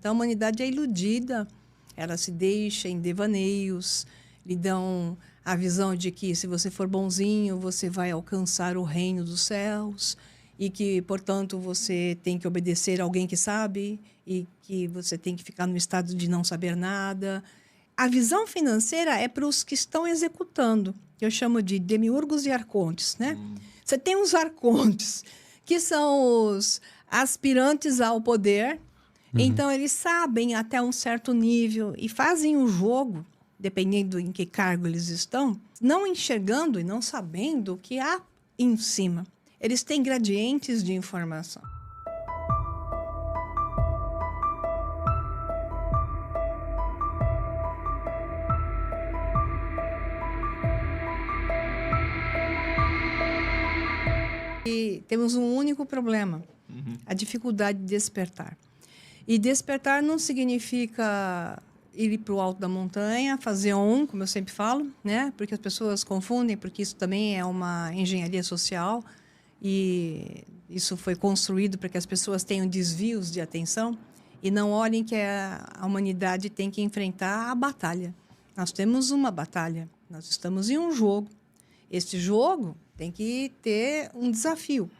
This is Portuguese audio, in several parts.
Então a humanidade é iludida, ela se deixa em devaneios, lhe dão a visão de que se você for bonzinho, você vai alcançar o reino dos céus e que, portanto, você tem que obedecer a alguém que sabe e que você tem que ficar no estado de não saber nada. A visão financeira é para os que estão executando, que eu chamo de demiurgos e arcontes, né? Você tem os arcontes, que são os aspirantes ao poder. Então, eles sabem até um certo nível e fazem o jogo, dependendo em que cargo eles estão, não enxergando e não sabendo o que há em cima. Eles têm gradientes de informação. E temos um único problema, a dificuldade de despertar. E despertar não significa ir para o alto da montanha, fazer como eu sempre falo, né? Porque as pessoas confundem, porque isso também é uma engenharia social e isso foi construído para que as pessoas tenham desvios de atenção e não olhem que a humanidade tem que enfrentar a batalha. Nós temos uma batalha, nós estamos em um jogo. Este jogo tem que ter um desafio.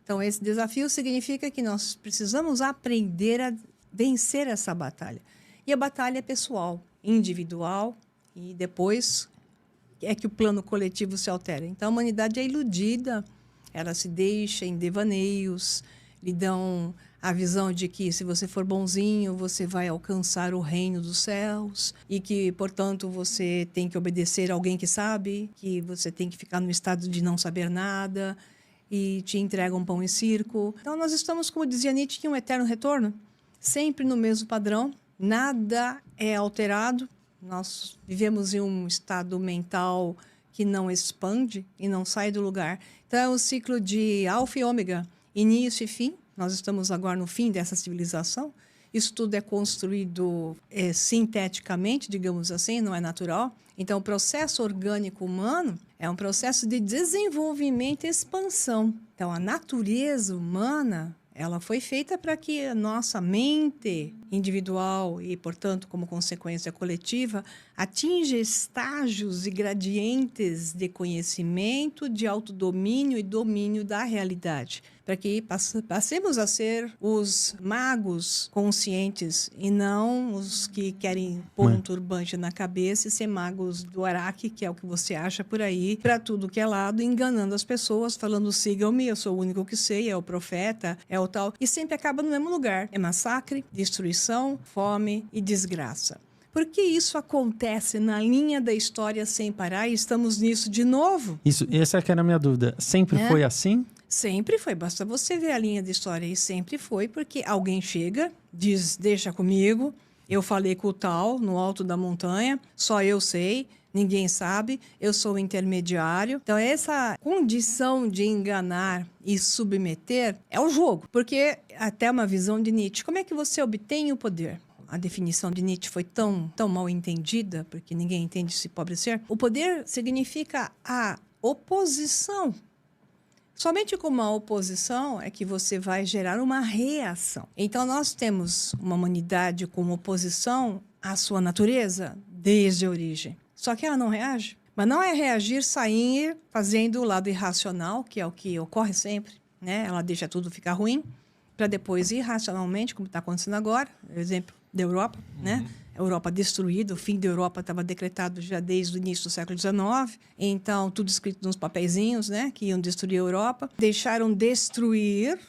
Então, esse desafio significa que nós precisamos aprender a vencer essa batalha. E a batalha é pessoal, individual, e depois é que o plano coletivo se altera. Então, a humanidade é iludida, ela se deixa em devaneios, lhe dão a visão de que se você for bonzinho, você vai alcançar o reino dos céus e que, portanto, você tem que obedecer a alguém que sabe, que você tem que ficar no estado de não saber nada e te entregam pão e circo. Então, nós estamos, como dizia Nietzsche, em um eterno retorno, sempre no mesmo padrão, nada é alterado. Nós vivemos em um estado mental que não expande e não sai do lugar. Então, é um ciclo de alfa e ômega, início e fim. Nós estamos agora no fim dessa civilização. Isso tudo é construído sinteticamente, digamos assim, não é natural. Então, o processo orgânico humano é um processo de desenvolvimento e expansão. Então, a natureza humana, ela foi feita para que a nossa mente individual e, portanto, como consequência coletiva, atinja estágios e gradientes de conhecimento, de autodomínio e domínio da realidade, para que passemos a ser os magos conscientes e não os que querem pôr um turbante na cabeça e ser magos do Araque, que é o que você acha por aí, para tudo que é lado, enganando as pessoas, falando sigam-me, eu sou o único que sei, é o profeta, é o tal, e sempre acaba no mesmo lugar. É massacre, destruição, fome e desgraça. Por que isso acontece na linha da história sem parar e estamos nisso de novo? Essa que era a minha dúvida. Sempre foi assim? Sempre foi, basta você ver a linha de história e sempre foi, porque alguém chega, diz, deixa comigo, eu falei com o tal, no alto da montanha, só eu sei, ninguém sabe, eu sou o intermediário. Então, essa condição de enganar e submeter é o jogo, porque até uma visão de Nietzsche, como é que você obtém o poder? A definição de Nietzsche foi tão mal entendida, porque ninguém entende esse pobre ser. O poder significa a oposição. Somente com uma oposição é que você vai gerar uma reação. Então, nós temos uma humanidade com oposição à sua natureza desde a origem. Só que ela não reage. Mas não é reagir, sair, fazendo o lado irracional, que é o que ocorre sempre, né? Ela deixa tudo ficar ruim, para depois ir racionalmente, como está acontecendo agora. Exemplo da Europa, né? A Europa destruída, o fim da Europa estava decretado já desde o início do século XIX. Então, tudo escrito nos papeizinhos, né? Que iam destruir a Europa. Deixaram destruir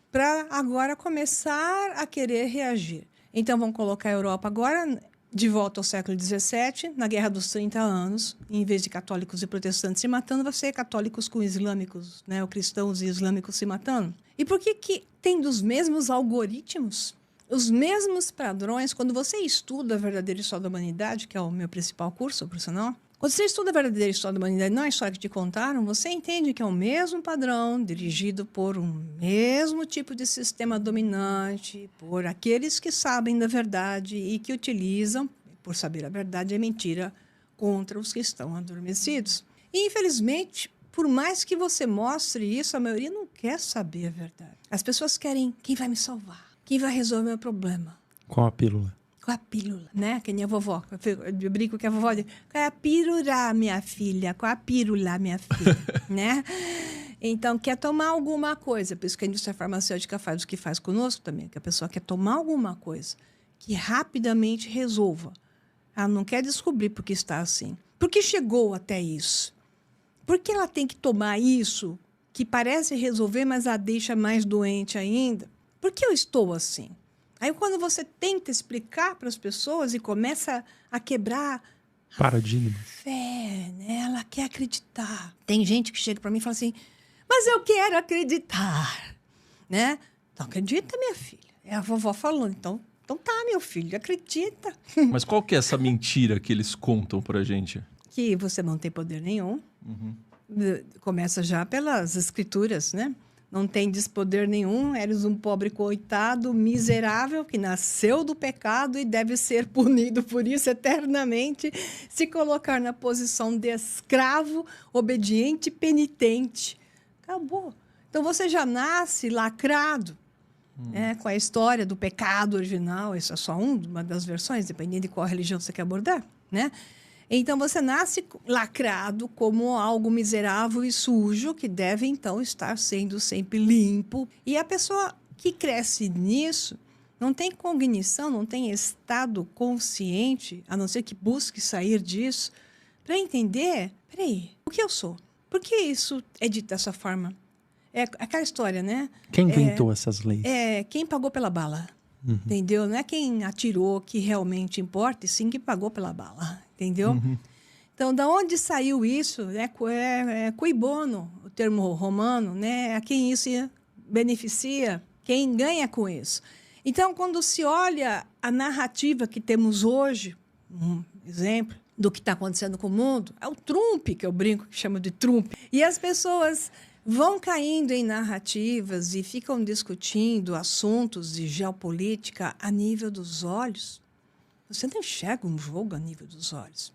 para agora começar a querer reagir. Então, vamos colocar a Europa agora de volta ao século XVII, na Guerra dos 30 anos. Em vez de católicos e protestantes se matando, vai ser católicos com islâmicos, né? Ou cristãos e islâmicos se matando. E por que tem dos mesmos algoritmos? Os mesmos padrões, quando você estuda a verdadeira história da humanidade, que é o meu principal curso, por sinal, quando você estuda a verdadeira história da humanidade, não a história que te contaram, você entende que é o mesmo padrão, dirigido por um mesmo tipo de sistema dominante, por aqueles que sabem da verdade e que utilizam, por saber a verdade, a mentira contra os que estão adormecidos. E, infelizmente, por mais que você mostre isso, a maioria não quer saber a verdade. As pessoas querem quem vai me salvar. Quem vai resolver o meu problema? Qual a pílula? Com a pílula, né? Que nem a vovó. Eu brinco que a vovó diz, qual é a pílula, minha filha? Qual a pílula, minha filha? Né? Então, quer tomar alguma coisa. Por isso que a indústria farmacêutica faz o que faz conosco também. Que a pessoa quer tomar alguma coisa que rapidamente resolva. Ela não quer descobrir por que está assim. Por que chegou até isso? Por que ela tem que tomar isso que parece resolver, mas a deixa mais doente ainda? Por que eu estou assim? Aí, quando você tenta explicar para as pessoas e começa a quebrar paradigma, fé, né? Ela quer acreditar. Tem gente que chega para mim e fala assim, mas eu quero acreditar, né? Então, acredita, minha filha. É a vovó falando. Então tá, meu filho, acredita. Mas qual que é essa mentira que eles contam pra gente? Que você não tem poder nenhum. Começa já pelas escrituras, né? Não tem poder nenhum, eres um pobre coitado, miserável, que nasceu do pecado e deve ser punido por isso eternamente, se colocar na posição de escravo, obediente, penitente. Acabou. Então, você já nasce lacrado, né, com a história do pecado original. Isso é só uma das versões, dependendo de qual religião você quer abordar, né? Então, você nasce lacrado como algo miserável e sujo, que deve, então, estar sendo sempre limpo. E a pessoa que cresce nisso não tem cognição, não tem estado consciente, a não ser que busque sair disso, para entender, peraí, o que eu sou? Por que isso é dito dessa forma? É aquela história, né? Quem inventou essas leis? É quem pagou pela bala. Entendeu? Não é quem atirou que realmente importa, e sim quem pagou pela bala. Entendeu? Então, da onde saiu isso? É cui bono, o termo romano, né? A quem isso beneficia, quem ganha com isso. Então, quando se olha a narrativa que temos hoje, um exemplo do que está acontecendo com o mundo, é o Trump, que eu brinco, que chamo de Trump. E as pessoas vão caindo em narrativas e ficam discutindo assuntos de geopolítica a nível dos olhos. Você não enxerga um jogo a nível dos olhos.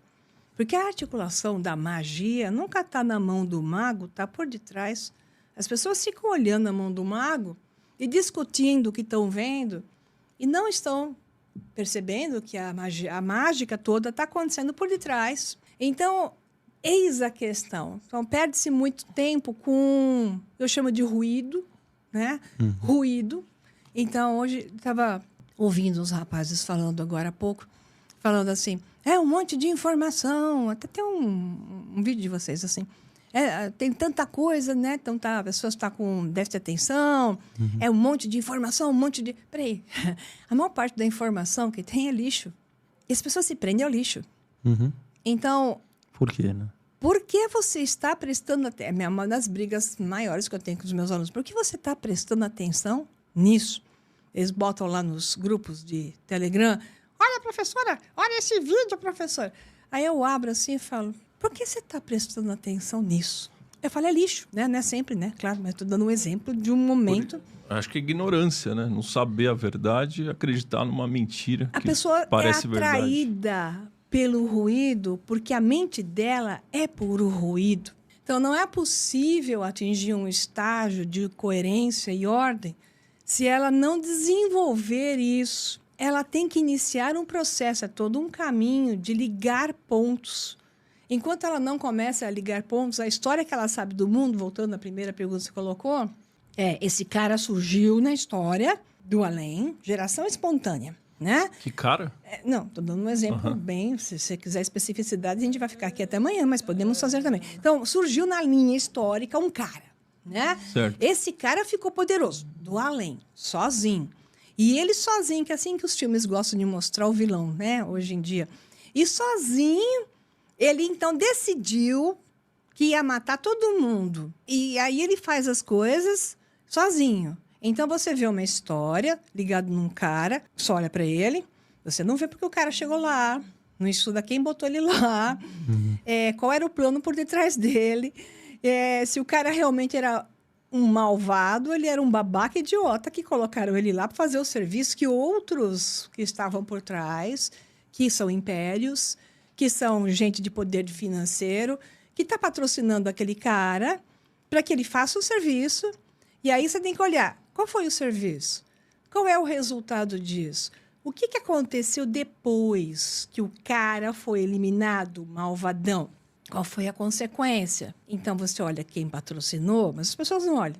Porque a articulação da magia nunca está na mão do mago, está por detrás. As pessoas ficam olhando a mão do mago e discutindo o que estão vendo e não estão percebendo que a mágica toda está acontecendo por detrás. Então, eis a questão. Então, perde-se muito tempo com, eu chamo de ruído, né? Ruído. Então, hoje, estava ouvindo os rapazes falando agora há pouco, falando assim, um monte de informação, até tem um vídeo de vocês, assim, tem tanta coisa, né? Então, a pessoa está com déficit de atenção, é um monte de informação, um monte de... Peraí, a maior parte da informação que tem é lixo. E as pessoas se prendem ao lixo. Então... Por quê, né? Por que você está prestando atenção? É uma das brigas maiores que eu tenho com os meus alunos. Por que você está prestando atenção nisso? Eles botam lá nos grupos de Telegram. Olha, professora, olha esse vídeo, professora. Aí eu abro assim e falo, por que você está prestando atenção nisso? Eu falo, é lixo, né? Não é sempre, né? Claro, mas estou dando um exemplo de um momento. Acho que é ignorância, né? Não saber a verdade e acreditar numa mentira que pessoa parece verdade. A pessoa é atraída pelo ruído, porque a mente dela é puro ruído. Então, não é possível atingir um estágio de coerência e ordem se ela não desenvolver isso. Ela tem que iniciar um processo, é todo um caminho de ligar pontos. Enquanto ela não começa a ligar pontos, a história que ela sabe do mundo, voltando à primeira pergunta que você colocou, esse cara surgiu na história do além, geração espontânea. Né? Que cara? Não, estou dando um exemplo bem. Se você quiser especificidade, a gente vai ficar aqui até amanhã, mas podemos fazer também. Então, surgiu na linha histórica um cara, né? Certo. Esse cara ficou poderoso, do além, sozinho. E ele sozinho, que é assim que os filmes gostam de mostrar o vilão, né? Hoje em dia. E sozinho, ele então decidiu que ia matar todo mundo. E aí ele faz as coisas sozinho. Então, você vê uma história ligada num cara, só olha para ele, você não vê porque o cara chegou lá, não estuda quem botou ele lá, qual era o plano por detrás dele, se o cara realmente era um malvado, ele era um babaca idiota que colocaram ele lá para fazer o serviço que outros que estavam por trás, que são impérios, que são gente de poder financeiro, que está patrocinando aquele cara para que ele faça o serviço. E aí você tem que olhar, qual foi o serviço? Qual é o resultado disso? O que aconteceu depois que o cara foi eliminado, malvadão? Qual foi a consequência? Então, você olha quem patrocinou, mas as pessoas não olham.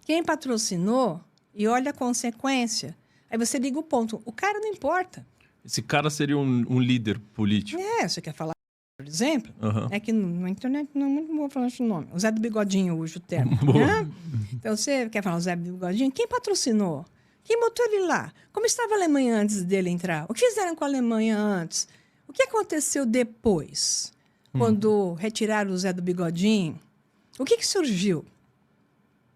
Quem patrocinou e olha a consequência. Aí você liga o ponto. O cara não importa. Esse cara seria um líder político. Você quer falar, por exemplo? Aham. É que na internet não é muito bom falar esse nome. O Zé do Bigodinho, hoje o termo. Boa. Né? Então, você quer falar o Zé do Bigodinho? Quem patrocinou? Quem botou ele lá? Como estava a Alemanha antes dele entrar? O que fizeram com a Alemanha antes? O que aconteceu depois? Quando retiraram o Zé do Bigodinho? O que surgiu?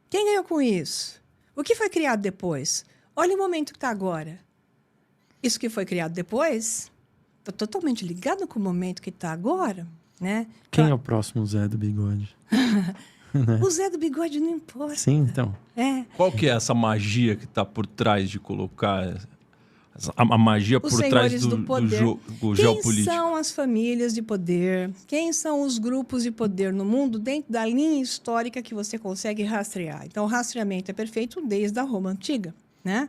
Quem ganhou com isso? O que foi criado depois? Olha o momento que está agora. Isso que foi criado depois está totalmente ligado com o momento que está agora, né? Quem é o próximo Zé do Bigode? O Zé do Bigode não importa. Sim, então. Qual que é essa magia que está por trás de colocar... A magia Os por trás senhores do poder. jogo Quem geopolítico? são as famílias de poder? Quem são os grupos de poder no mundo dentro da linha histórica que você consegue rastrear? Então, o rastreamento é perfeito desde a Roma Antiga, né?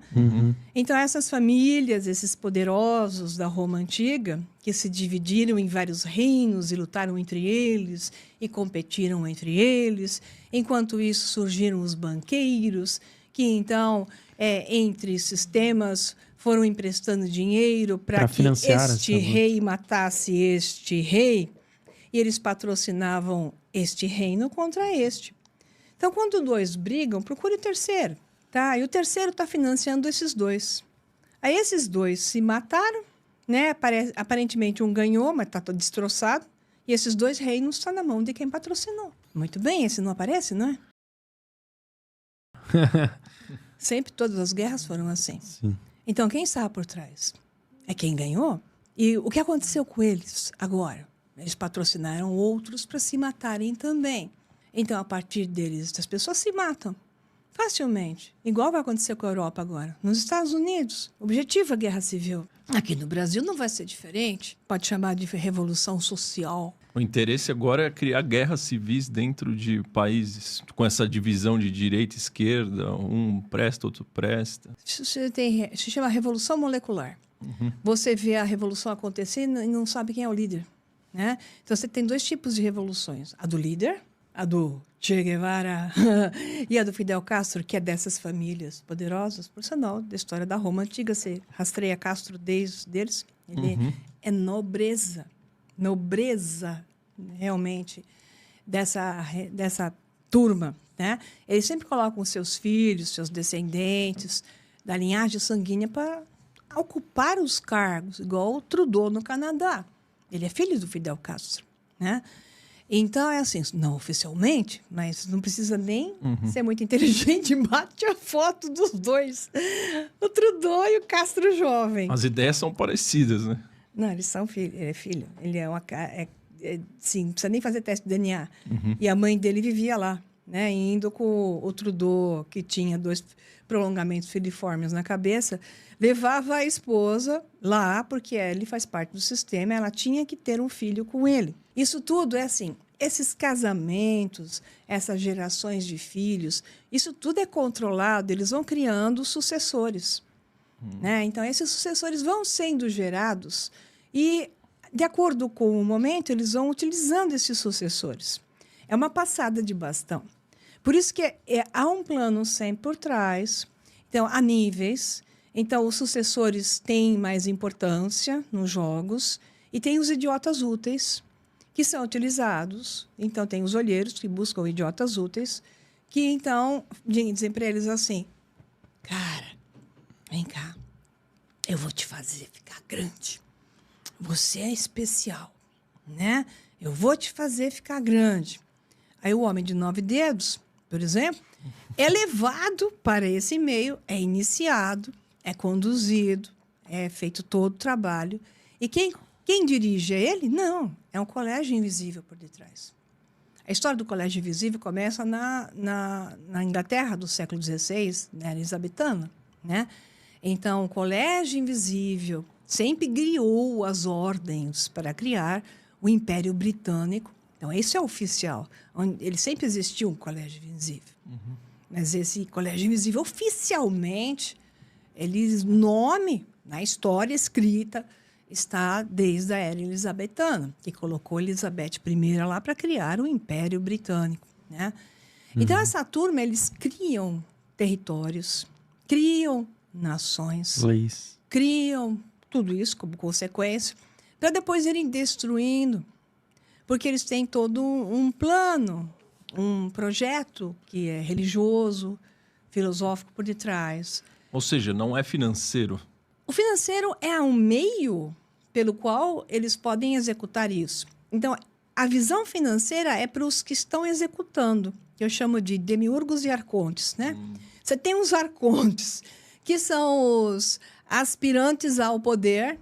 Então, essas famílias, esses poderosos da Roma Antiga, que se dividiram em vários reinos e lutaram entre eles e competiram entre eles. Enquanto isso, surgiram os banqueiros, que então, entre sistemas, foram emprestando dinheiro para que financiar este essa luta. rei matasse este rei, e eles patrocinavam este reino contra este. Então, quando dois brigam, procure o terceiro, tá? E o terceiro está financiando esses dois. Aí esses dois se mataram, né? Aparentemente um ganhou, mas está todo destroçado, e esses dois reinos estão na mão de quem patrocinou. Muito bem, esse não aparece, não é? Sempre todas as guerras foram assim. Sim. Então, quem está por trás? É quem ganhou? E o que aconteceu com eles agora? Eles patrocinaram outros para se matarem também. Então, a partir deles, as pessoas se matam facilmente. Igual vai acontecer com a Europa agora. Nos Estados Unidos, o objetivo é a guerra civil. Aqui no Brasil não vai ser diferente. Pode chamar de revolução social. O interesse agora é criar guerras civis dentro de países com essa divisão de direita e esquerda, um presta, outro presta. Se chama revolução molecular. Você vê a revolução acontecendo e não sabe quem é o líder, né? Então, você tem dois tipos de revoluções. A do líder, a do Che Guevara e a do Fidel Castro, que é dessas famílias poderosas. Por sinal, da história da Roma Antiga, você rastreia Castro desde eles. Ele é nobreza. Nobreza, realmente, dessa turma, né? Eles sempre colocam seus filhos, seus descendentes, da linhagem sanguínea para ocupar os cargos, igual o Trudeau no Canadá. Ele é filho do Fidel Castro, né? Então, é assim, não oficialmente, mas não precisa nem ser muito inteligente, bate a foto dos dois, o Trudeau e o Castro jovem. As ideias são parecidas, né? Não, eles são filhos. Ele é filho. Ele é uma... sim, não precisa nem fazer teste de DNA. E a mãe dele vivia lá, né? Indo com o Trudeau, que tinha 2 prolongamentos filiformes na cabeça, levava a esposa lá, porque ele faz parte do sistema, ela tinha que ter um filho com ele. Isso tudo é assim, esses casamentos, essas gerações de filhos, isso tudo é controlado, eles vão criando sucessores. Né? Então, esses sucessores vão sendo gerados e, de acordo com o momento, eles vão utilizando esses sucessores. É uma passada de bastão. Por isso que há um plano sempre por trás. Então, há níveis. Então, os sucessores têm mais importância nos jogos e tem os idiotas úteis, que são utilizados. Então, tem os olheiros que buscam idiotas úteis, que, então, dizem para eles assim, cara, vem cá, eu vou te fazer ficar grande. Você é especial, né? Eu vou te fazer ficar grande. Aí o homem de 9 dedos, por exemplo, é levado para esse meio, é iniciado, é conduzido, é feito todo o trabalho. E quem dirige é ele? Não, é um colégio invisível por detrás. A história do colégio invisível começa na Inglaterra do século XVI, na Elizabetana, né? Então, o colégio invisível sempre criou as ordens para criar o Império Britânico. Então, esse é oficial. Ele sempre existiu um colégio invisível. Mas esse colégio invisível, oficialmente, nome na história escrita, está desde a era elizabetana, que colocou Elizabeth I lá para criar o Império Britânico, né? Então, essa turma, eles criam territórios, criam nações, Leis. criam tudo isso como consequência, para depois irem destruindo, porque eles têm todo um plano, um projeto que é religioso, filosófico por detrás. Ou seja, não é financeiro. O financeiro é um meio pelo qual eles podem executar isso. Então, a visão financeira é para os que estão executando. Eu chamo de demiurgos e arcontes, né? Você tem os arcontes, que são os aspirantes ao poder.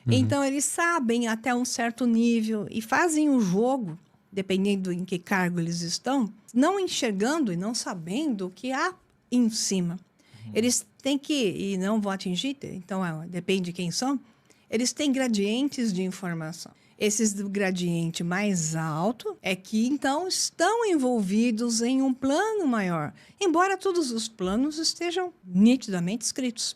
Então, eles sabem até um certo nível e fazem o jogo, dependendo em que cargo eles estão, não enxergando e não sabendo o que há em cima. Eles têm que, e não vão atingir, então depende de quem são, eles têm gradientes de informação. Esses do gradiente mais alto é que, então, estão envolvidos em um plano maior, embora todos os planos estejam nitidamente escritos.